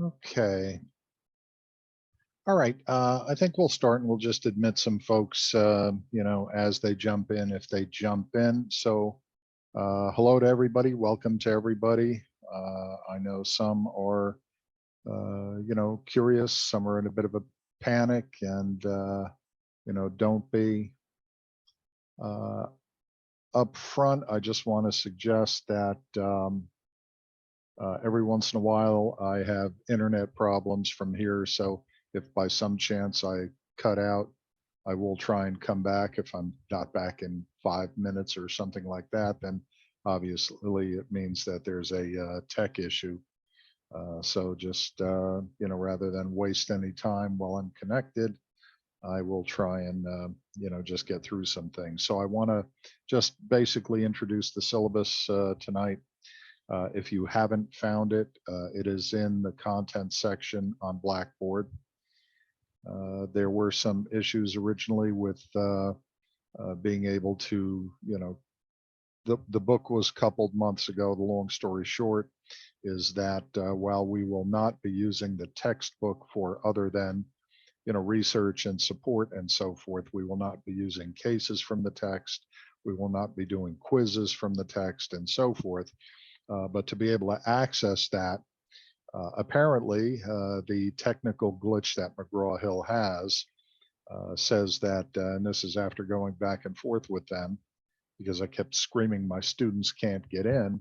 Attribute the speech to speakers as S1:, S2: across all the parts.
S1: Okay. All right. I think we'll start and we'll just admit some folks, as they jump in, if they jump in. So, hello to everybody. Welcome to everybody. I know some are, curious. Some are in a bit of a panic and, don't be. Uh, Up front, I just want to suggest that every once in a while, I have internet problems from here. So if by some chance I cut out, I will try and come back. If I'm not back in 5 minutes or something like that, then obviously it means that there's a tech issue. So just, rather than waste any time while I'm connected, I will try and, just get through some things. So I want to just basically introduce the syllabus tonight. If you haven't found it, it is in the content section on Blackboard. There were some issues originally with being able to, the book was coupled months ago. The long story short is that while we will not be using the textbook for other than, research and support and so forth, we will not be using cases from the text. We will not be doing quizzes from the text and so forth. But to be able to access that, apparently the technical glitch that McGraw-Hill has says that, and this is after going back and forth with them, because I kept screaming my students can't get in,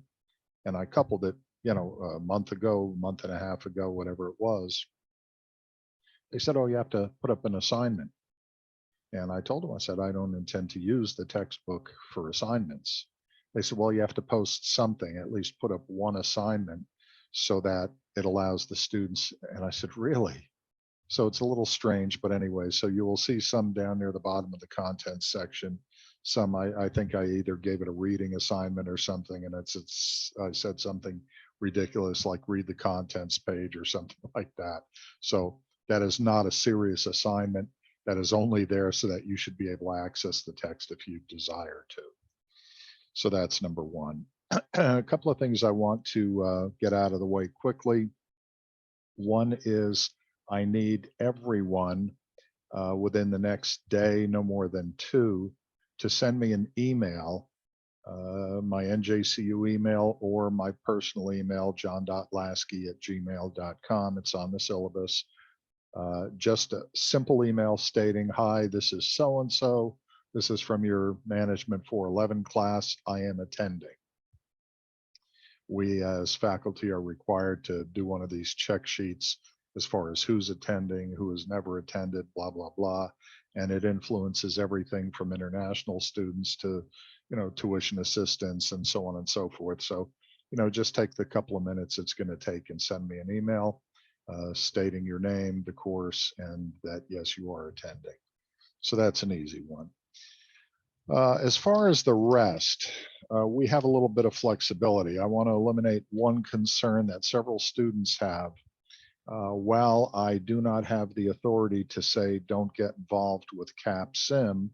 S1: and I coupled it, a month ago, month and a half ago, whatever it was. They said, oh, you have to put up an assignment. And I told them, I said, I don't intend to use the textbook for assignments. They said, well, you have to post something, at least put up one assignment so that it allows the students. And I said, really? So it's a little strange, but anyway, so you will see some down near the bottom of the content section. Some, I think I either gave it a reading assignment or something, and I said something ridiculous like read the contents page or something like that. So that is not a serious assignment. That is only there so that you should be able to access the text if you desire to. So that's number one. A couple of things I want to get out of the way quickly. One is I need everyone within the next day, no more than two, to send me an email, my NJCU email or my personal email, john.lasky@gmail.com. It's on the syllabus. Just a simple email stating, hi, this is so-and-so. This is from your Management 411 class. I am attending. We as faculty are required to do one of these check sheets as far as who's attending, who has never attended, blah, blah, blah. And it influences everything from international students to, tuition assistance and so on and so forth. So, just take the couple of minutes it's going to take and send me an email stating your name, the course, and that, yes, you are attending. So that's an easy one. As far as the rest, we have a little bit of flexibility. I want to eliminate one concern that several students have. While I do not have the authority to say don't get involved with CAPSIM,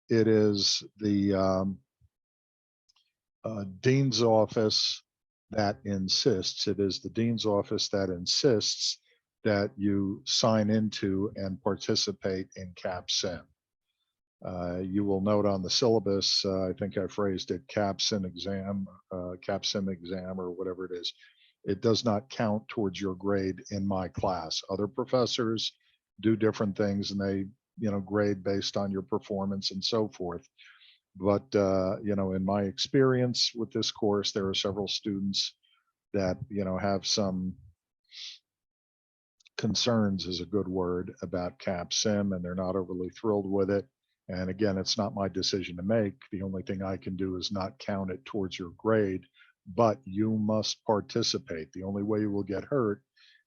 S1: it is the dean's office that insists. It is the dean's office that insists that you sign into and participate in CAPSIM. You will note on the syllabus, I think I phrased it CAPSIM exam, or whatever it is. It does not count towards your grade in my class. Other professors do different things and they, grade based on your performance and so forth. But, in my experience with this course, there are several students that, have some concerns is a good word about CAPSIM, and they're not overly thrilled with it. And again, it's not my decision to make. The only thing I can do is not count it towards your grade, but you must participate. The only way you will get hurt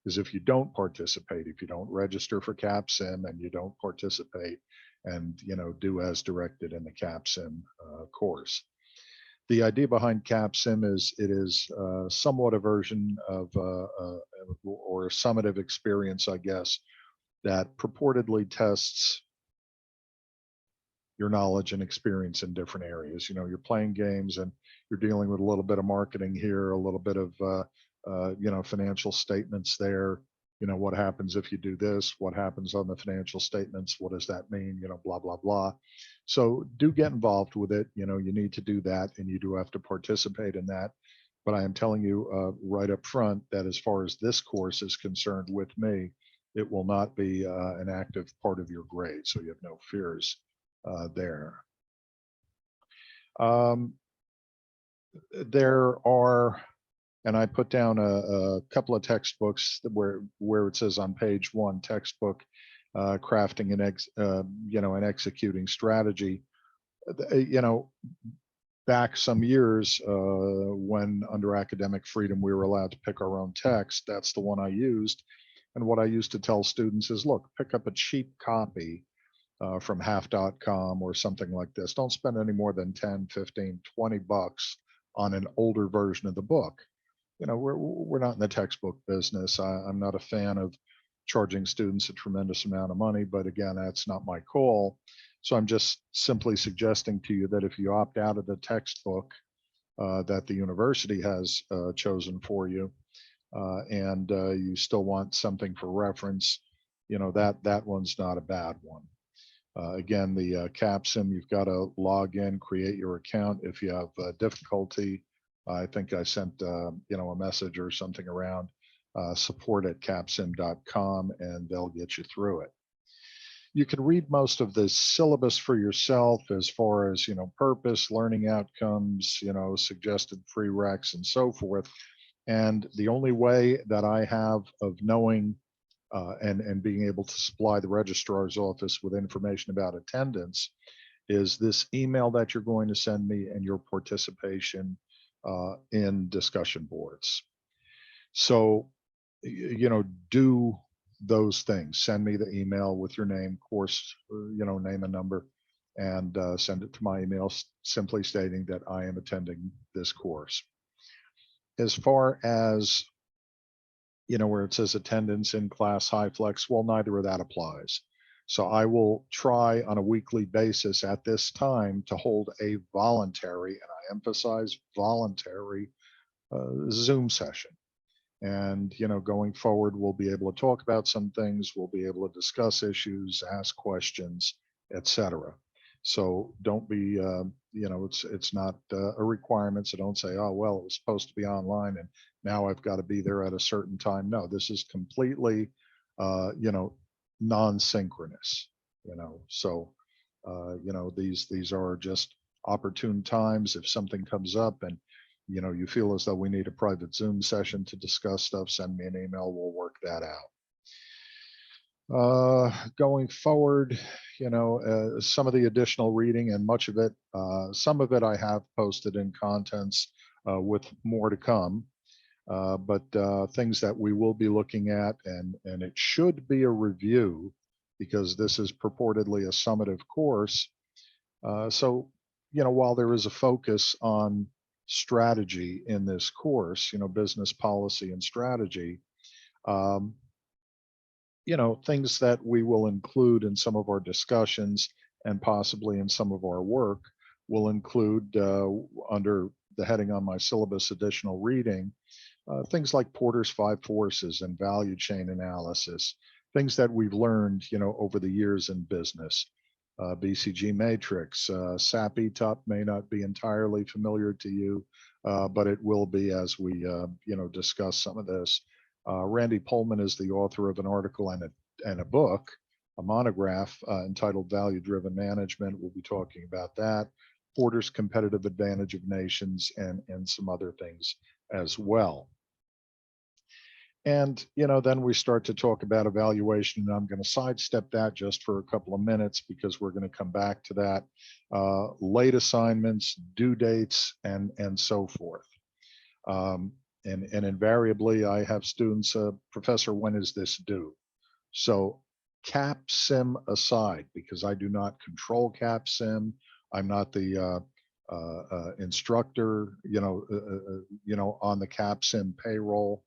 S1: is if you don't participate, if you don't register for CAPSIM and you don't participate and, do as directed in the CAPSIM course. The idea behind CAPSIM is it is somewhat a version of or a summative experience, I guess, that purportedly tests your knowledge and experience in different areas. You're playing games and you're dealing with a little bit of marketing here, a little bit of financial statements there. What happens if you do this? What happens on the financial statements? What does that mean? Blah, blah, blah. So do get involved with it. You need to do that, and you do have to participate in that. But I am telling you right up front that as far as this course is concerned with me, it will not be an active part of your grade. So you have no fears there. There are, and I put down a couple of textbooks where it says on page 1, textbook, crafting and executing strategy. Back some years when under academic freedom we were allowed to pick our own text, that's the one I used. And what I used to tell students is, look, pick up a cheap copy from half.com or something like this. Don't spend any more than 10, 15, 20 bucks on an older version of the book. We're not in the textbook business. I'm not a fan of charging students a tremendous amount of money, but again, that's not my call. So I'm just simply suggesting to you that if you opt out of the textbook that the university has chosen for you, and you still want something for reference, that one's not a bad one. Again, the CAPSIM, you've got to log in, create your account. If you have difficulty, I think I sent a message or something around support@capsim.com, and they'll get you through it. You can read most of the syllabus for yourself as far as purpose, learning outcomes, suggested prereqs, and so forth. And the only way that I have of knowing and being able to supply the registrar's office with information about attendance is this email that you're going to send me and your participation in discussion boards. So, do those things. Send me the email with your name, course, name and number, and send it to my email simply stating that I am attending this course. As far as where it says attendance in class HyFlex, well, neither of that applies. So I will try on a weekly basis at this time to hold a voluntary, and I emphasize voluntary, Zoom session. And going forward, we'll be able to talk about some things. We'll be able to discuss issues, ask questions, etc. So don't be, it's not a requirement. So don't say, oh, well, it was supposed to be online and now I've got to be there at a certain time. No, this is completely, non-synchronous. So these are just opportune times. If something comes up and you feel as though we need a private Zoom session to discuss stuff, send me an email. We'll work that out. Going forward, some of the additional reading and much of it, some of it I have posted in contents with more to come. But things that we will be looking at, and it should be a review because this is purportedly a summative course. So, while there is a focus on strategy in this course, business policy and strategy, things that we will include in some of our discussions and possibly in some of our work will include under the heading on my syllabus additional reading, things like Porter's 5 forces and value chain analysis, things that we've learned, over the years in business. BCG matrix, SAP ETOP may not be entirely familiar to you, but it will be as we, discuss some of this. Randy Pullman is the author of an article and a book, a monograph entitled Value Driven Management. We'll be talking about that. Porter's Competitive Advantage of Nations and some other things as well. And, then we start to talk about evaluation, and I'm going to sidestep that just for a couple of minutes because we're going to come back to that. Late assignments, due dates, and so forth. And invariably, I have students, Professor, when is this due? So CAPSIM aside, because I do not control CAPSIM, I'm not the instructor, on the CAPSIM payroll.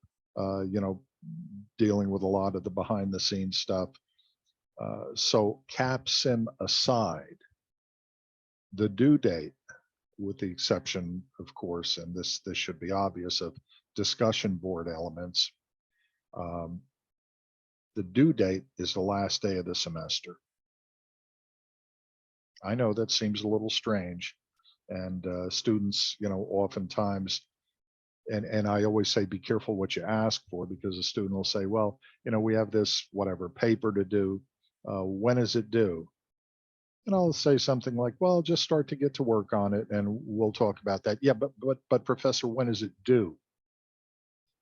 S1: Dealing with a lot of the behind the scenes stuff. So CAPSIM aside, the due date with the exception, of course, and this should be obvious, of discussion board elements. Um, the due date is the last day of the semester. I know that seems a little strange, and students, oftentimes, and I always say, be careful what you ask for, because a student will say, well, we have this whatever paper to do. When is it due? And I'll say something like, well, just start to get to work on it and we'll talk about that. Yeah, but professor, when is it due?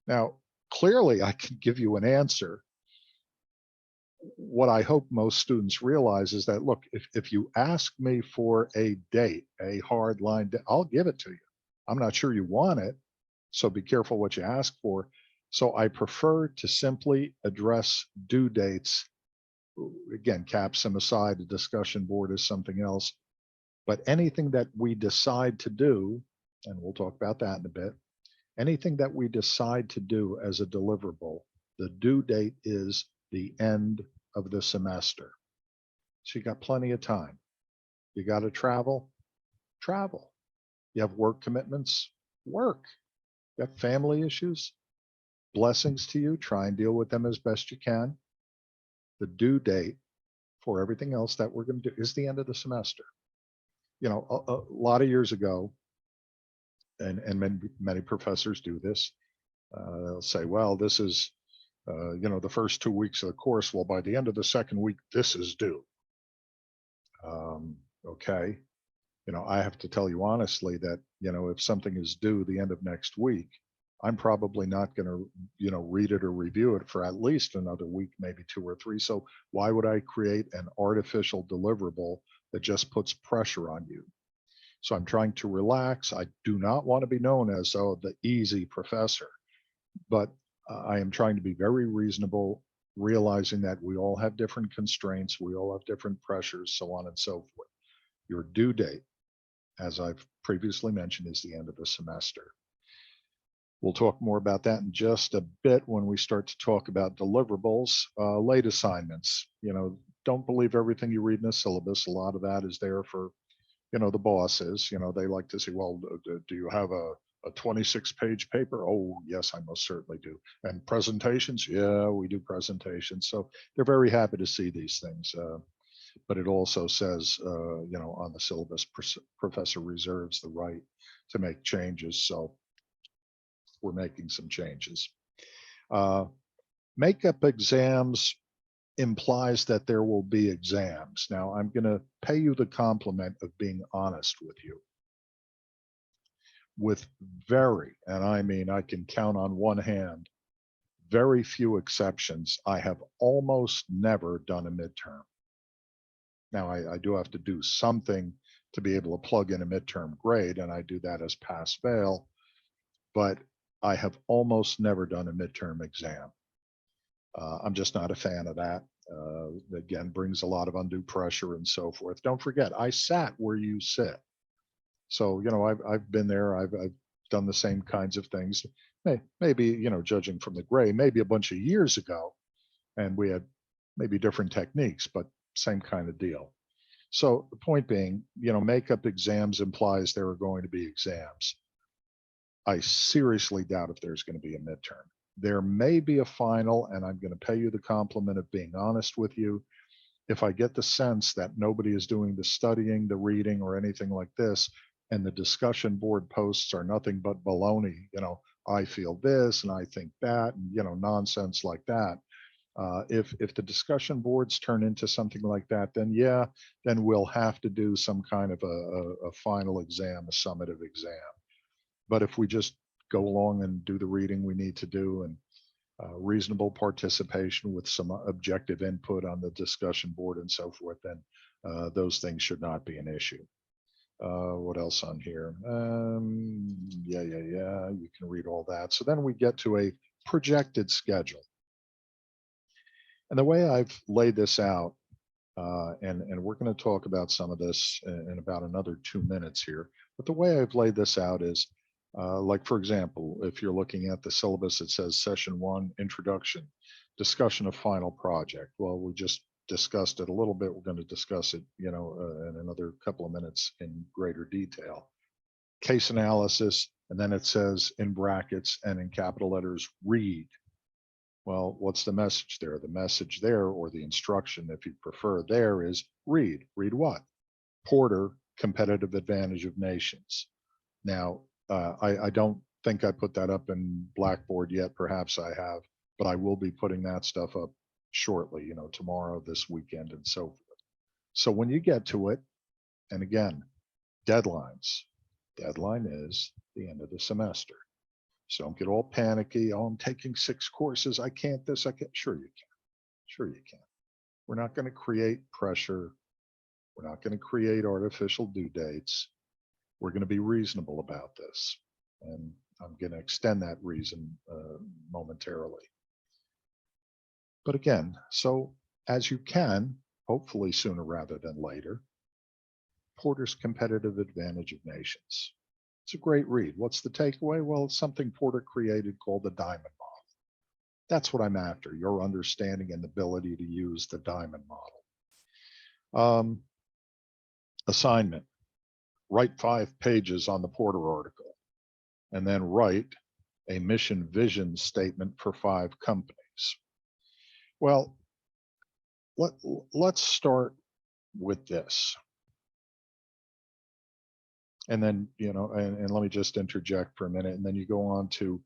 S1: Now, clearly I can give you an answer. What I hope most students realize is that, look, if you ask me for a date, a hard line, I'll give it to you. I'm not sure you want it, so be careful what you ask for. So I prefer to simply address due dates. Again, caps them aside, the discussion board is something else. But anything that we decide to do, and we'll talk about that in a bit, anything that we decide to do as a deliverable, the due date is the end of the semester. So you got plenty of time. You got to travel, travel. You have work commitments, work. You got family issues, blessings to you. Try and deal with them as best you can. The due date for everything else that we're going to do is the end of the semester. A lot of years ago, and many professors do this. They'll say, well, this is, the first 2 weeks of the course. Well, by the end of the second week, this is due. Okay. I have to tell you honestly that, if something is due the end of next week, I'm probably not going to, read it or review it for at least another week, maybe 2 or 3. So why would I create an artificial deliverable that just puts pressure on you? So I'm trying to relax. I do not want to be known as the easy professor, but I am trying to be very reasonable, realizing that we all have different constraints, we all have different pressures, so on and so forth. Your due date, as I've previously mentioned, is the end of the semester. We'll talk more about that in just a bit when we start to talk about deliverables. Late assignments, don't believe everything you read in the syllabus. A lot of that is there for the bosses. They like to say, well, do you have a 26-page paper? Oh, yes, I most certainly do. And presentations? Yeah, we do presentations. So they're very happy to see these things. But it also says, on the syllabus, professor reserves the right to make changes. So we're making some changes. Makeup exams implies that there will be exams. Now, I'm going to pay you the compliment of being honest with you. With very, and I mean, I can count on one hand, very few exceptions, I have almost never done a midterm. Now, I do have to do something to be able to plug in a midterm grade, and I do that as pass-fail, but I have almost never done a midterm exam. I'm just not a fan of that. Again, brings a lot of undue pressure and so forth. Don't forget, I sat where you sit. So, I've been there. I've done the same kinds of things. Maybe, judging from the gray, maybe a bunch of years ago, and we had maybe different techniques, but same kind of deal. So the point being, makeup exams implies there are going to be exams. I seriously doubt if there's going to be a midterm. There may be a final, and I'm going to pay you the compliment of being honest with you. If I get the sense that nobody is doing the studying, the reading, or anything like this, and the discussion board posts are nothing but baloney, I feel this and I think that, and nonsense like that. If the discussion boards turn into something like that, then yeah, then we'll have to do some kind of a final exam, a summative exam. But if we just go along and do the reading we need to do, and reasonable participation with some objective input on the discussion board and so forth, then those things should not be an issue. What else on here? Yeah. You can read all that. So then we get to a projected schedule. And the way I've laid this out, and we're going to talk about some of this in about another 2 minutes here, but the way I've laid this out is, like, for example, if you're looking at the syllabus, it says session 1, introduction, discussion of final project. Well, we just discussed it a little bit. We're going to discuss it, in another couple of minutes in greater detail. case analysis, and then it says in brackets and in capital letters, read. Well, what's the message there? The message there, or the instruction, if you prefer, there is read. Read what? Porter, Competitive Advantage of Nations. Now, I don't think I put that up in Blackboard yet. Perhaps I have, but I will be putting that stuff up shortly, tomorrow, this weekend, and so forth. So when you get to it, and again, deadlines. Deadline is the end of the semester. So don't get all panicky. Oh, I'm taking 6 courses. I can't this, I can't. Sure you can. Sure you can. We're not going to create pressure. We're not going to create artificial due dates. We're going to be reasonable about this. And I'm going to extend that reason momentarily. But again, so as you can, hopefully sooner rather than later, Porter's Competitive Advantage of Nations. It's a great read. What's the takeaway? Well, it's something Porter created called the diamond model. That's what I'm after, your understanding and ability to use the diamond model. Assignment, write 5 pages on the Porter article, and then write a mission vision statement for 5 companies. Well, let's start with this. And then, and let me just interject for a minute, and then you go on to,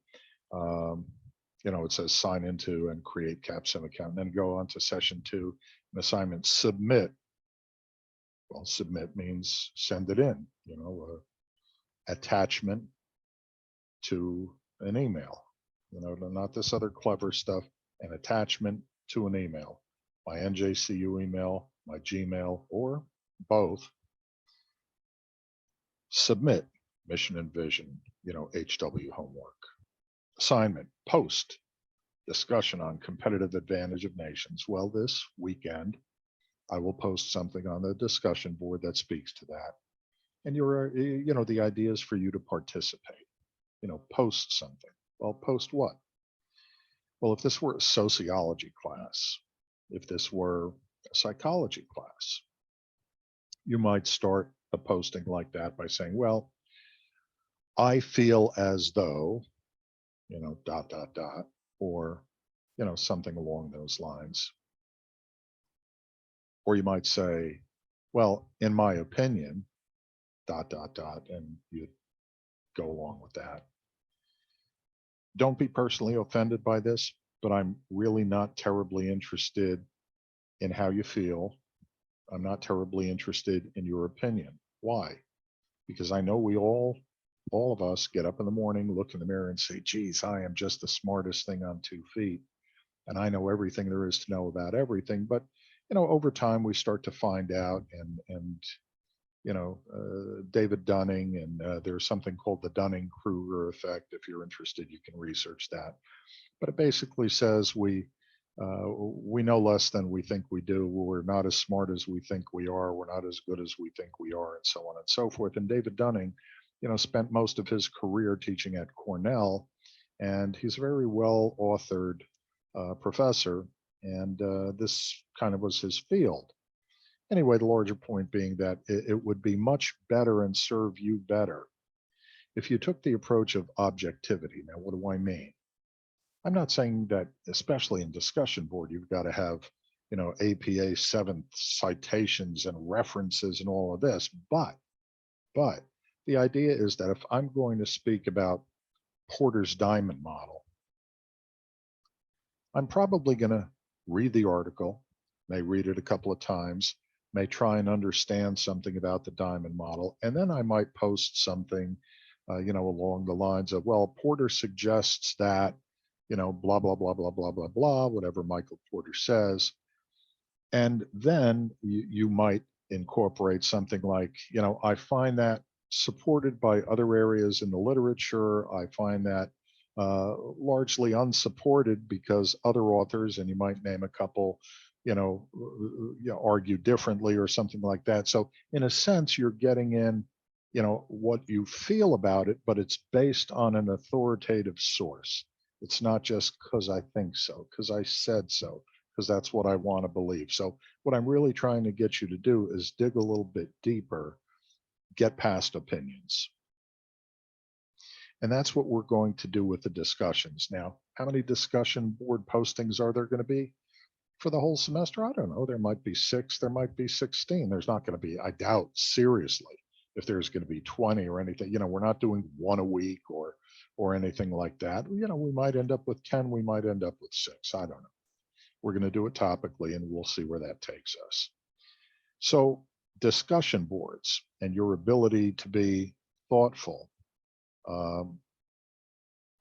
S1: it says sign into and create CAPSIM account, and then go on to session 2, an assignment, submit. Well, submit means send it in, attachment to an email, not this other clever stuff, an attachment to an email, my NJCU email, my Gmail, or both. Submit, mission and vision, HW homework. Assignment, post, discussion on competitive advantage of nations. Well, this weekend, I will post something on the discussion board that speaks to that. And the idea is for you to participate, post something. Well, post what? Well, if this were a sociology class, if this were a psychology class, you might start a posting like that by saying, well, I feel as though, dot, dot, dot, or, something along those lines. Or you might say, well, in my opinion, dot, dot, dot, and you go along with that. Don't be personally offended by this, but I'm really not terribly interested in how you feel. I'm not terribly interested in your opinion. Why? Because I know we all of us get up in the morning, look in the mirror and say, geez, I am just the smartest thing on 2 feet. And I know everything there is to know about everything. But, over time we start to find out and David Dunning, and there's something called the Dunning-Kruger effect. If you're interested, you can research that. But it basically says we know less than we think we do. We're not as smart as we think we are. We're not as good as we think we are, and so on and so forth. And David Dunning, spent most of his career teaching at Cornell, and he's a very well authored professor. And this kind of was his field. Anyway, the larger point being that it would be much better and serve you better if you took the approach of objectivity. Now, what do I mean? I'm not saying that, especially in discussion board, you've got to have, APA 7th citations and references and all of this. But the idea is that if I'm going to speak about Porter's diamond model, I'm probably going to read the article, may read it a couple of times, may try and understand something about the diamond model, and then I might post something, along the lines of, well, Porter suggests that, blah, blah, blah, blah, blah, blah, blah, whatever Michael Porter says. And then you might incorporate something like, I find that supported by other areas in the literature. I find that largely unsupported because other authors, and you might name a couple, argue differently or something like that. So in a sense, you're getting in, what you feel about it, but it's based on an authoritative source. It's not just because I think so, because I said so, because that's what I want to believe. So what I'm really trying to get you to do is dig a little bit deeper, get past opinions. And that's what we're going to do with the discussions. Now, how many discussion board postings are there going to be for the whole semester? I don't know. There might be 6, there might be 16. There's not going to be, I doubt seriously if there's going to be 20 or anything. We're not doing one a week or anything like that. We might end up with 10, we might end up with 6. I don't know. We're going to do it topically and we'll see where that takes us. So discussion boards and your ability to be thoughtful,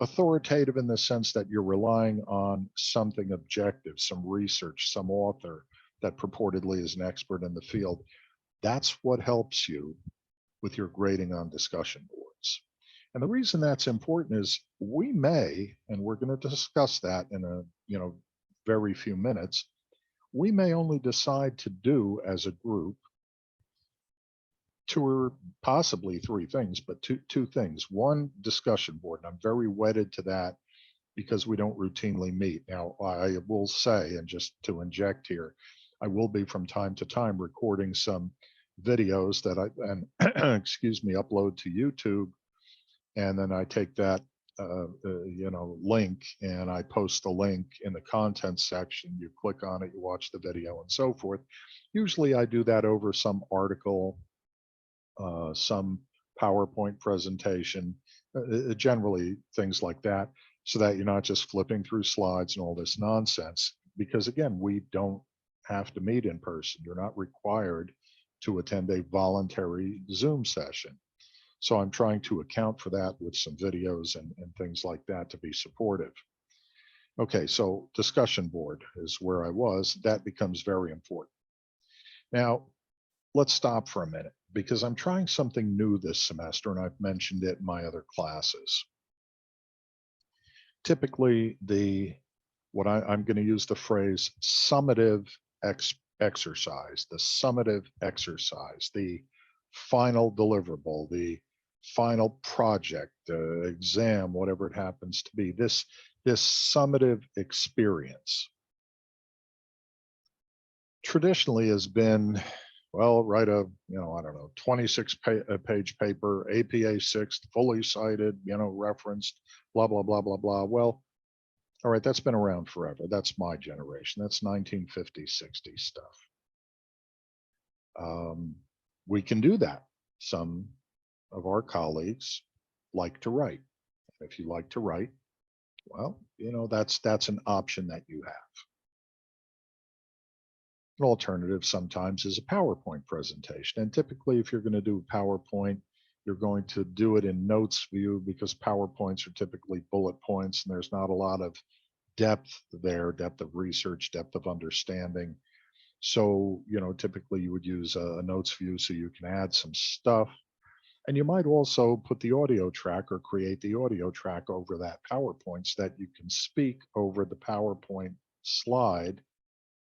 S1: authoritative in the sense that you're relying on something objective, some research, some author that purportedly is an expert in the field. That's what helps you with your grading on discussion boards. And the reason that's important is we may, and we're going to discuss that in a very few minutes, we may only decide to do as a group 2 or possibly 3 things, but two things. One, discussion board, and I'm very wedded to that because we don't routinely meet. Now, I will say, and just to inject here, I will be from time to time recording some videos that I excuse me, upload to YouTube, and then I take that link and I post the link in the content section. You click on it, you watch the video, and so forth. Usually, I do that over some article, some PowerPoint presentation, generally things like that, so that you're not just flipping through slides and all this nonsense. Because again, we don't have to meet in person. You're not required to attend a voluntary Zoom session. So I'm trying to account for that with some videos and things like that to be supportive. Okay, so discussion board is where I was. That becomes very important. Now, let's stop for a minute because I'm trying something new this semester, and I've mentioned it in my other classes. Typically, I'm going to use the phrase summative exercise, the summative exercise, the final deliverable, the final project, exam, whatever it happens to be. This summative experience traditionally has been, well, write a, I don't know, 26-page paper, APA 6, fully cited, referenced, blah, blah, blah, blah, blah. Well, all right, that's been around forever. That's my generation. That's 1950s, 60s stuff. We can do that. Some of our colleagues like to write. If you like to write, well, that's an option that you have. An alternative sometimes is a PowerPoint presentation. And typically, if you're going to do PowerPoint, you're going to do it in notes view because PowerPoints are typically bullet points and there's not a lot of depth there, depth of research, depth of understanding. So, typically you would use a notes view so you can add some stuff. And you might also put the audio track or create the audio track over that PowerPoint so that you can speak over the PowerPoint slide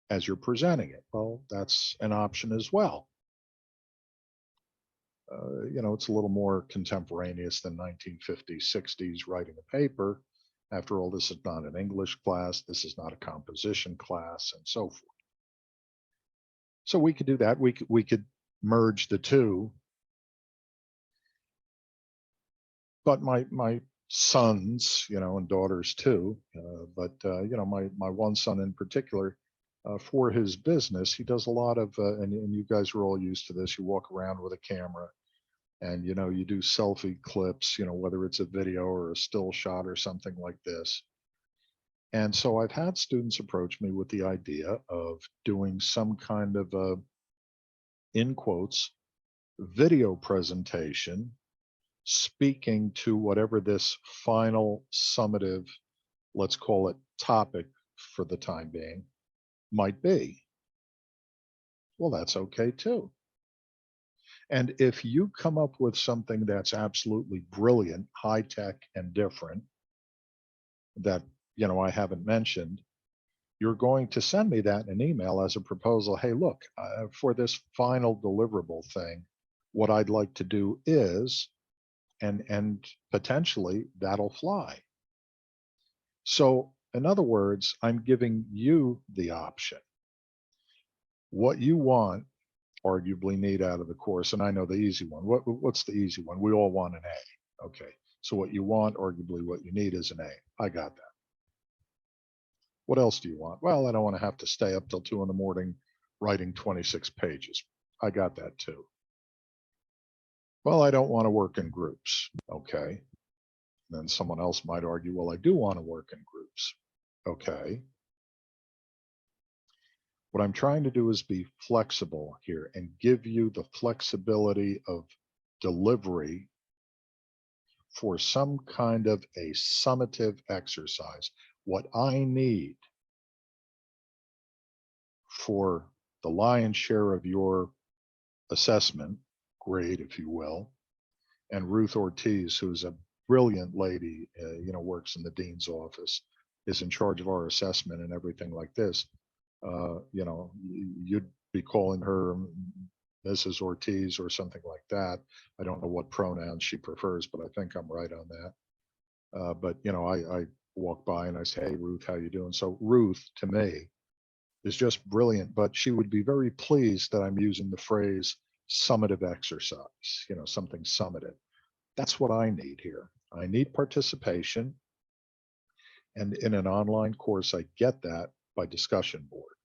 S1: as you're presenting it. Well, that's an option as well. It's a little more contemporaneous than 1950s, 60s writing a paper. After all, this is not an English class. This is not a composition class, and so forth. So we could do that. We could merge the two. But my sons, and daughters too, my one son in particular, for his business, he does a lot of, and you guys are all used to this. You walk around with a camera, and you do selfie clips, whether it's a video or a still shot or something like this. And so I've had students approach me with the idea of doing some kind of a, in quotes, video presentation, speaking to whatever this final summative, let's call it topic for the time being, might be. Well, that's okay too. And if you come up with something that's absolutely brilliant, high tech, and different that, I haven't mentioned, you're going to send me that in an email as a proposal. Hey, look, for this final deliverable thing, what I'd like to do is, and potentially that'll fly. So in other words, I'm giving you the option. What you want, arguably need out of the course, and I know the easy one. What's the easy one? We all want an A. Okay. So what you want, arguably what you need, is an A. I got that. What else do you want? Well, I don't want to have to stay up till 2 in the morning writing 26 pages. I got that too. Well, I don't want to work in groups. Okay. Then someone else might argue, well, I do want to work in groups. Okay. What I'm trying to do is be flexible here and give you the flexibility of delivery for some kind of a summative exercise. What I need for the lion's share of your assessment grade, if you will, and Ruth Ortiz, who's a brilliant lady, works in the dean's office, is in charge of our assessment and everything like this. You'd be calling her Mrs. Ortiz or something like that. I don't know what pronouns she prefers, but I think I'm right on that. But I walk by and I say, "Hey, Ruth, how you doing?" So Ruth, to me, is just brilliant, but she would be very pleased that I'm using the phrase summative exercise, something summative. That's what I need here. I need participation. And in an online course, I get that by discussion board.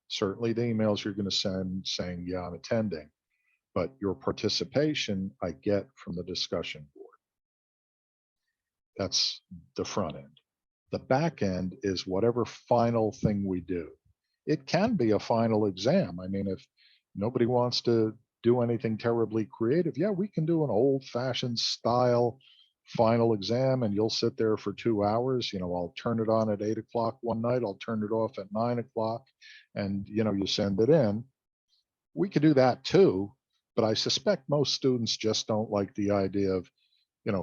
S1: Certainly the emails you're going to send saying, yeah, I'm attending, but your participation I get from the discussion board. That's the front end. The back end is whatever final thing we do. It can be a final exam. I mean, if nobody wants to do anything terribly creative, yeah, we can do an old-fashioned style final exam, and you'll sit there for 2 hours. I'll turn it on at 8 o'clock one night, I'll turn it off at 9 o'clock, and you send it in. We could do that too, but I suspect most students just don't like the idea of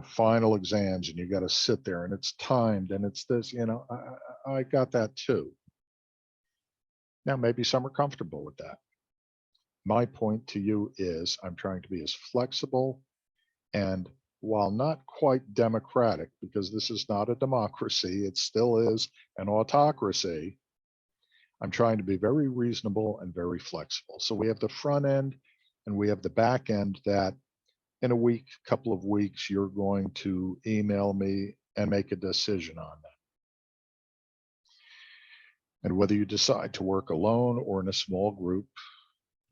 S1: final exams and you got to sit there and it's timed and it's this. I got that too. Now maybe some are comfortable with that. My point to you is I'm trying to be as flexible, and while not quite democratic, because this is not a democracy, it still is an autocracy, I'm trying to be very reasonable and very flexible. So we have the front end and we have the back end that in a week, couple of weeks, you're going to email me and make a decision on that. And whether you decide to work alone or in a small group,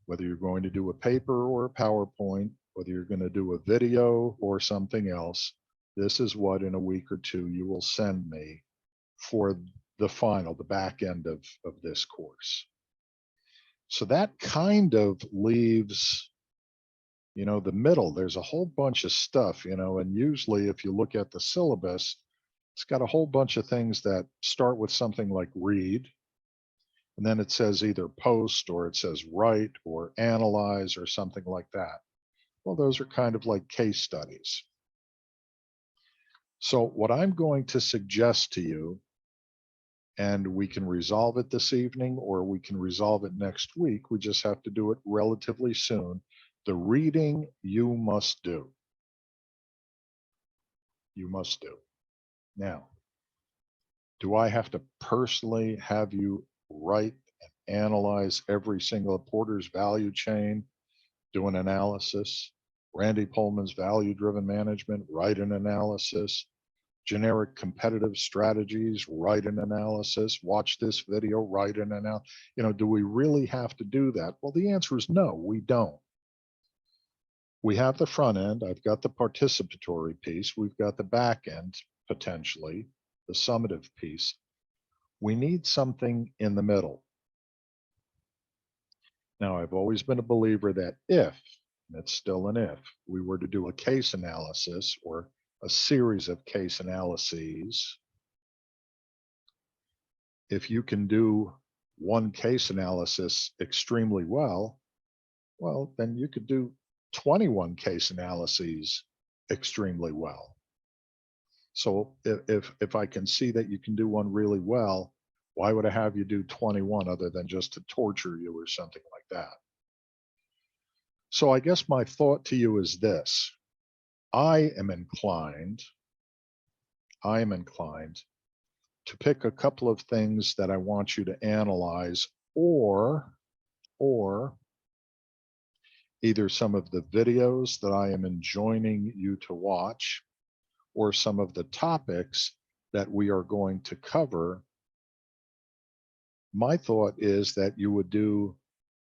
S1: whether you're going to do a paper or a PowerPoint, whether you're going to do a video or something else, this is what in a week or two you will send me for the back end of this course. So that kind of leaves, the middle. There's a whole bunch of stuff, and usually if you look at the syllabus, it's got a whole bunch of things that start with something like read, and then it says either post or it says write or analyze or something like that. Well, those are kind of like case studies. So what I'm going to suggest to you, and we can resolve it this evening or we can resolve it next week, we just have to do it relatively soon. The reading you must do. You must do. Now, do I have to personally have you write and analyze every single Porter's value chain, do an analysis? Randy Pullman's value-driven management, write an analysis. Generic competitive strategies, write an analysis. Watch this video, write an analysis. Do we really have to do that? Well, the answer is no, we don't. We have the front end. I've got the participatory piece. We've got the back end, potentially, the summative piece. We need something in the middle. Now, I've always been a believer that if, and it's still an if, we were to do a case analysis or a series of case analyses, if you can do one case analysis extremely well, then you could do 21 case analyses extremely well. So if I can see that you can do one really well, why would I have you do 21 other than just to torture you or something like that? So I guess my thought to you is this. I am inclined to pick a couple of things that I want you to analyze, or either some of the videos that I am enjoining you to watch, or some of the topics that we are going to cover, my thought is that you would do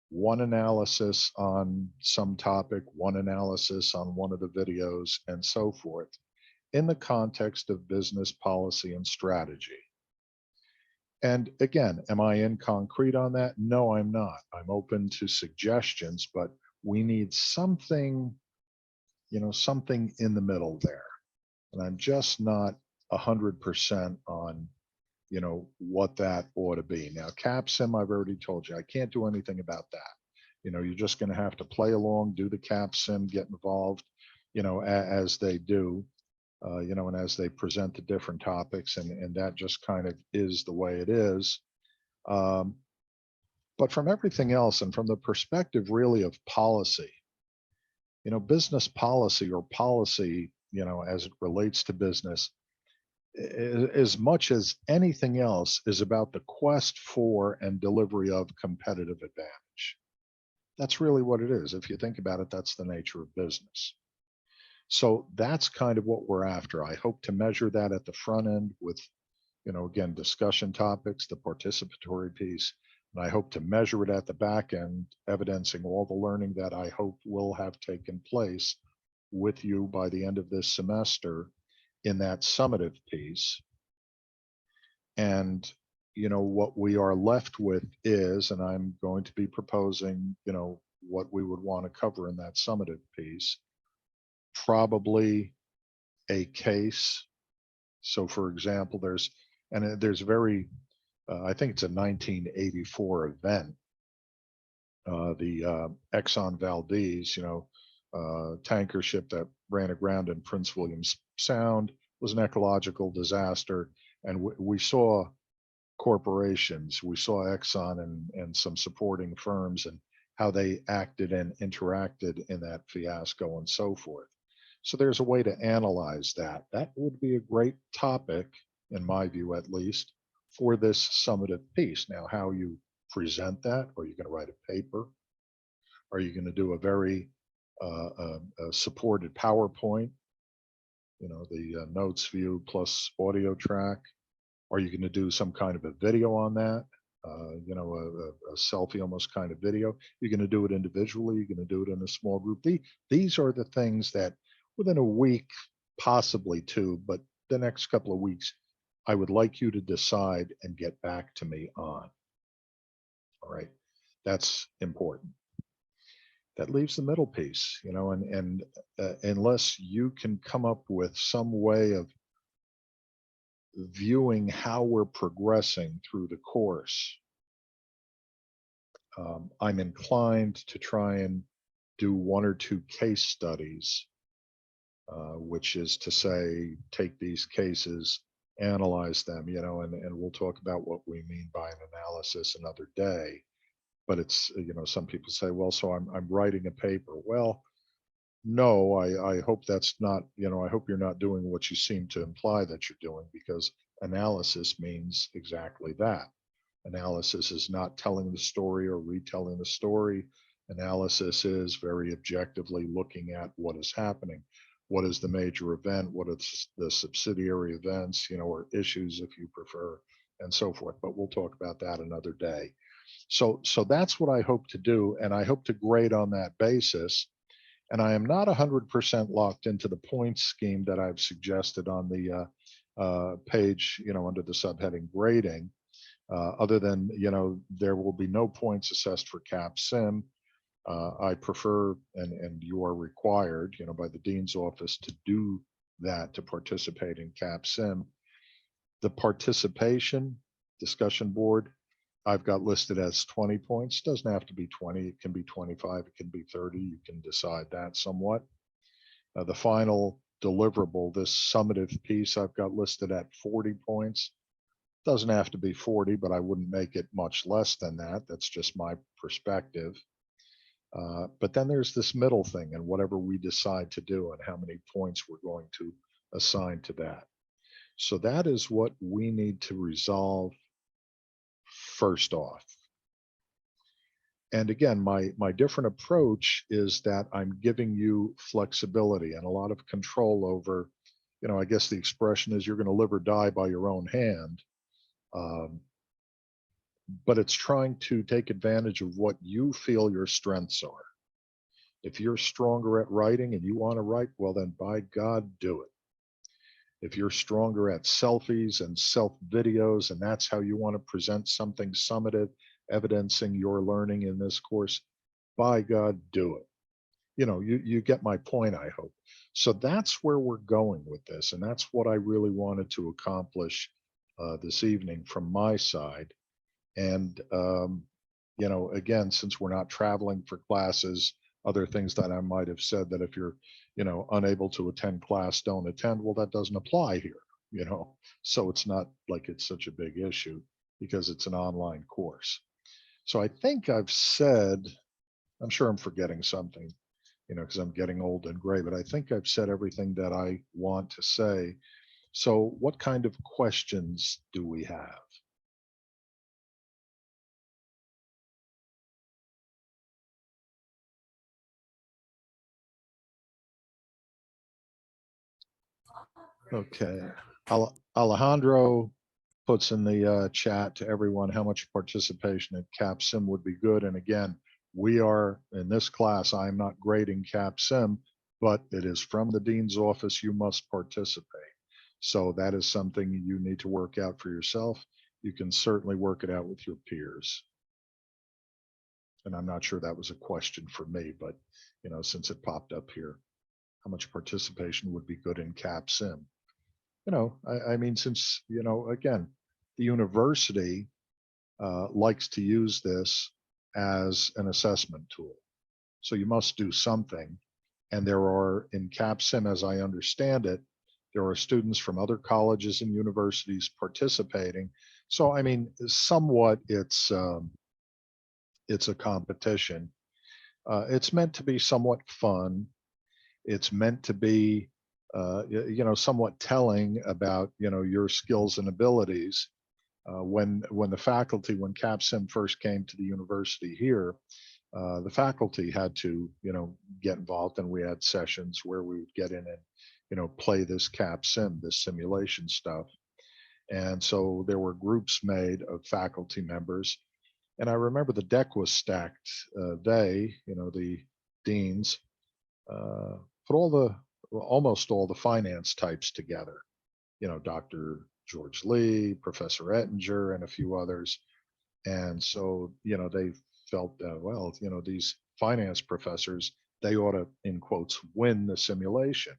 S1: one analysis on some topic, one analysis on one of the videos, and so forth, in the context of business policy and strategy. And again, am I in concrete on that? No, I'm not. I'm open to suggestions, but we need something, something in the middle there. And I'm just not 100% on, what that ought to be. Now, CAPSIM, I've already told you, I can't do anything about that. You're just going to have to play along, do the CAPSIM, get involved, as they do. And as they present the different topics, and that just kind of is the way it is. But from everything else, and from the perspective really of policy, business policy or policy, as it relates to business, as much as anything else, is about the quest for and delivery of competitive advantage. That's really what it is. If you think about it, that's the nature of business. So that's kind of what we're after. I hope to measure that at the front end with, again, discussion topics, the participatory piece, and I hope to measure it at the back end, evidencing all the learning that I hope will have taken place with you by the end of this semester in that summative piece. And, what we are left with is, and I'm going to be proposing, what we would want to cover in that summative piece, probably a case. So for example, there's I think it's a 1984 event, the Exxon Valdez, tanker ship that ran aground in Prince William Sound, was an ecological disaster. And we saw corporations, we saw Exxon and some supporting firms, and how they acted and interacted in that fiasco and so forth. So there's a way to analyze that. That would be a great topic, in my view at least, for this summative piece. Now, how you present that, are you going to write a paper? Are you going to do a very supported PowerPoint, the notes view plus audio track? Are you going to do some kind of a video on that? A selfie almost kind of video? You're going to do it individually? You're going to do it in a small group? These are the things that within a week, possibly two, but the next couple of weeks, I would like you to decide and get back to me on. All right, that's important. That leaves the middle piece, and unless you can come up with some way of viewing how we're progressing through the course, I'm inclined to try and do one or two case studies, which is to say, take these cases, analyze them, and we'll talk about what we mean by an analysis another day. But it's, some people say, well, so I'm writing a paper. Well, no, I hope that's not, I hope you're not doing what you seem to imply that you're doing, because analysis means exactly that. Analysis is not telling the story or retelling the story. Analysis is very objectively looking at what is happening. What is the major event? What are the subsidiary events, or issues if you prefer, and so forth. But we'll talk about that another day. So that's what I hope to do, and I hope to grade on that basis. And I am not 100% locked into the points scheme that I've suggested on the page, under the subheading grading, other than, there will be no points assessed for CAPSIM. I prefer, and you are required, by the Dean's office to do that, to participate in CAPSIM. The participation discussion board, I've got listed as 20 points. Doesn't have to be 20. It can be 25. It can be 30. You can decide that somewhat. The final deliverable, this summative piece, I've got listed at 40 points. Doesn't have to be 40, but I wouldn't make it much less than that. That's just my perspective. But then there's this middle thing, and whatever we decide to do and how many points we're going to assign to that. So that is what we need to resolve first off. And again, my different approach is that I'm giving you flexibility and a lot of control over, I guess the expression is you're going to live or die by your own hand. Um, but it's trying to take advantage of what you feel your strengths are. If you're stronger at writing and you want to write, well, then by God, do it. If you're stronger at selfies and self videos, and that's how you want to present something summative, evidencing your learning in this course, by God, do it. You get my point, I hope. So that's where we're going with this. And that's what I really wanted to accomplish this evening from my side. And, again, since we're not traveling for classes, other things that I might have said that if you're, unable to attend class, don't attend. Well, that doesn't apply here, you know. So it's not like it's such a big issue because it's an online course. So I think I've said, I'm sure I'm forgetting something, because I'm getting old and gray, but I think I've said everything that I want to say. So what kind of questions do we have? Okay. Alejandro puts in the chat to everyone how much participation at CAPSIM would be good. And again, we are in this class, I'm not grading CAPSIM, but it is from the dean's office. You must participate. So that is something you need to work out for yourself. You can certainly work it out with your peers. And I'm not sure that was a question for me, but since it popped up here, how much participation would be good in CAPSIM? I mean, since, again, the university likes to use this as an assessment tool. So you must do something. And there are, in CAPSIM, as I understand it, there are students from other colleges and universities participating. So, I mean, somewhat it's a competition. It's meant to be somewhat fun. It's meant to be, somewhat telling about, your skills and abilities. When the faculty, when CAPSIM first came to the university here, the faculty had to, get involved, and we had sessions where we would get in and, play this CAPSIM, this simulation stuff. And so there were groups made of faculty members. And I remember the deck was stacked. They, the deans, uh, put almost all the finance types together. Dr. George Lee, Professor Ettinger, and a few others. And so, they felt, well, these finance professors, they ought to, in quotes, win the simulation.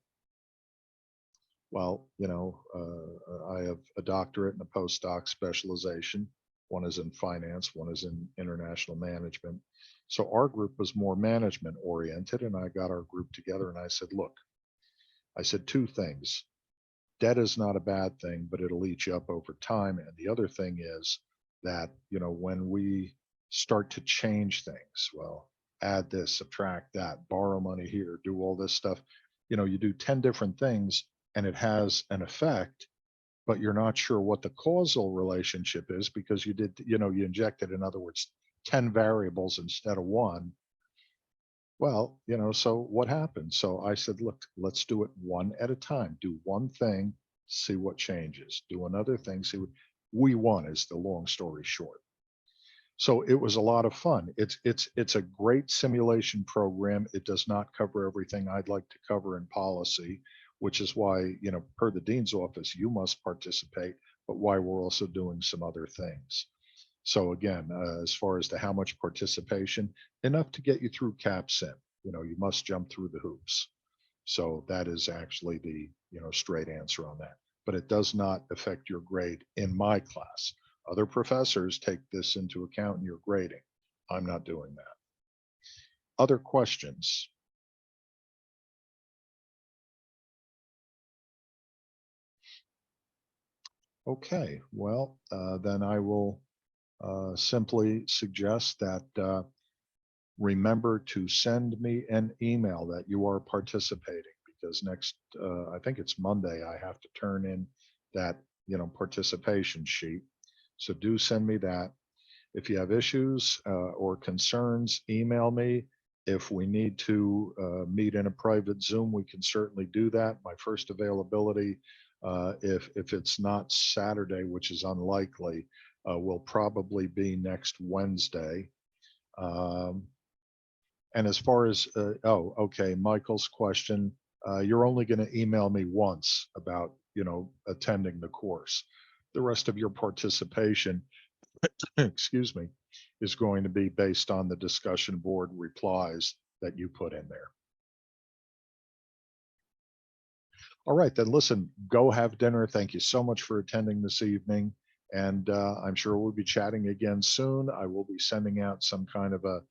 S1: Well, I have a doctorate and a postdoc specialization. One is in finance, one is in international management. So our group was more management oriented, and I got our group together and I said, look, I said two things. Debt is not a bad thing, but it'll eat you up over time. And the other thing is that, when we start to change things, well, add this, subtract that, borrow money here, do all this stuff, you do 10 different things and it has an effect, but you're not sure what the causal relationship is because you injected, in other words, 10 variables instead of one. Well, so what happened? So I said, look, let's do it one at a time. Do one thing, see what changes. Do another thing, see what we won is the long story short. So it was a lot of fun. It's a great simulation program. It does not cover everything I'd like to cover in policy, which is why, per the dean's office, you must participate, but why we're also doing some other things. So again, as far as to how much participation, enough to get you through CAPSIM. You must jump through the hoops. So that is actually the, straight answer on that. But it does not affect your grade in my class. Other professors take this into account in your grading. I'm not doing that. Other questions? Okay, well, then I will simply suggest that remember to send me an email that you are participating, because next, I think it's Monday, I have to turn in that, participation sheet. So do send me that. If you have issues or concerns, email me. If we need to meet in a private Zoom, we can certainly do that. My first availability, if it's not Saturday, which is unlikely, will probably be next Wednesday. And as far as, oh, okay, Michael's question, you're only going to email me once about, attending the course. The rest of your participation, excuse me, is going to be based on the discussion board replies that you put in there. All right, then listen, go have dinner. Thank you so much for attending this evening. And I'm sure we'll be chatting again soon. I will be sending out some kind of a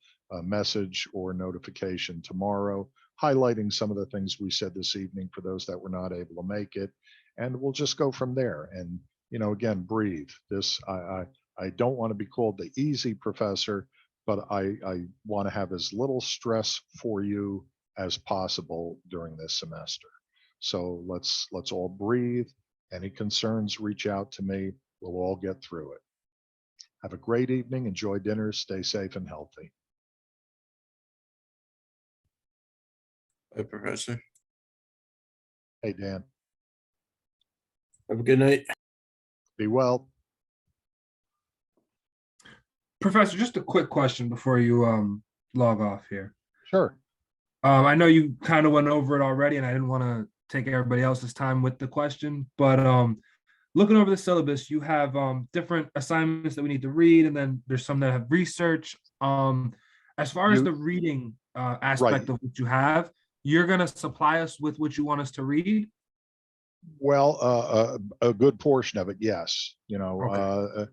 S1: message or notification tomorrow, highlighting some of the things we said this evening for those that were not able to make it. And we'll just go from there. And, again, breathe. I don't want to be called the easy professor, but I want to have as little stress for you as possible during this semester. So let's all breathe. Any concerns, reach out to me. We'll all get through it. Have a great evening. Enjoy dinner. Stay safe and healthy.
S2: Bye, Professor.
S1: Hey, Dan.
S2: Have a good night.
S1: Be well.
S3: Professor, just a quick question before you log off here.
S1: Sure.
S3: I know you kind of went over it already, and I didn't want to take everybody else's time with the question, but looking over the syllabus, you have different assignments that we need to read, and then there's some that have research. As far as the reading aspect of what you have, you're going to supply us with what you want us to read?
S1: Well, a good portion of it, yes.
S3: Okay.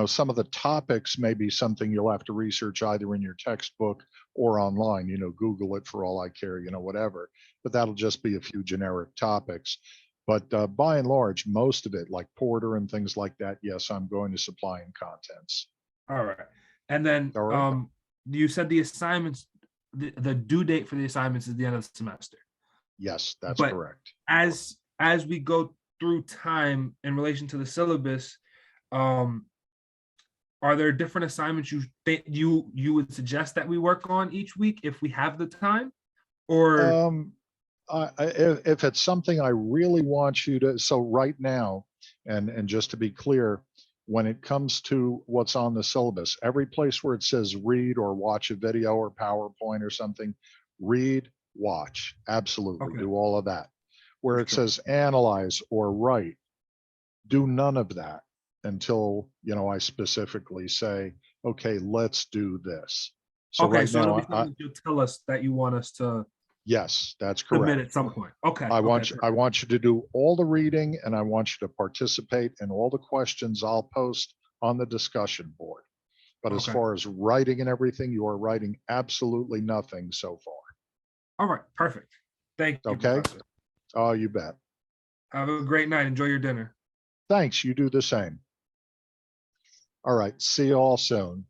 S1: Some of the topics may be something you'll have to research either in your textbook or online, Google it for all I care, whatever. But that'll just be a few generic topics. But by and large, most of it, like Porter and things like that, yes, I'm going to supply in contents.
S3: All right. And then
S1: All right.
S3: You said the assignments, the due date for the assignments is the end of the semester.
S1: Yes, that's
S3: But
S1: correct.
S3: As we go through time in relation to the syllabus, are there different assignments you think you would suggest that we work on each week if we have the time? Or
S1: if it's something I really want you to, so right now, and just to be clear, when it comes to what's on the syllabus, every place where it says read or watch a video or PowerPoint or something, read, watch, absolutely,
S3: Okay.
S1: do all of that. Where it
S3: Sure.
S1: says analyze or write, do none of that until, I specifically say, okay, let's do this. So
S3: okay,
S1: right
S3: so it'll
S1: now,
S3: be something you'll tell us that you want us to
S1: yes, that's
S3: submit
S1: correct.
S3: at some point. Okay.
S1: I want
S3: perfect.
S1: you to do all the reading, and I want you to participate in all the questions I'll post on the discussion board. But as
S3: Okay.
S1: far as writing and everything, you are writing absolutely nothing so far.
S3: All right, perfect. Thank you,
S1: Okay.
S3: Professor.
S1: Oh, you bet.
S3: Have a great night. Enjoy your dinner.
S1: Thanks. You do the same. All right. See you all soon.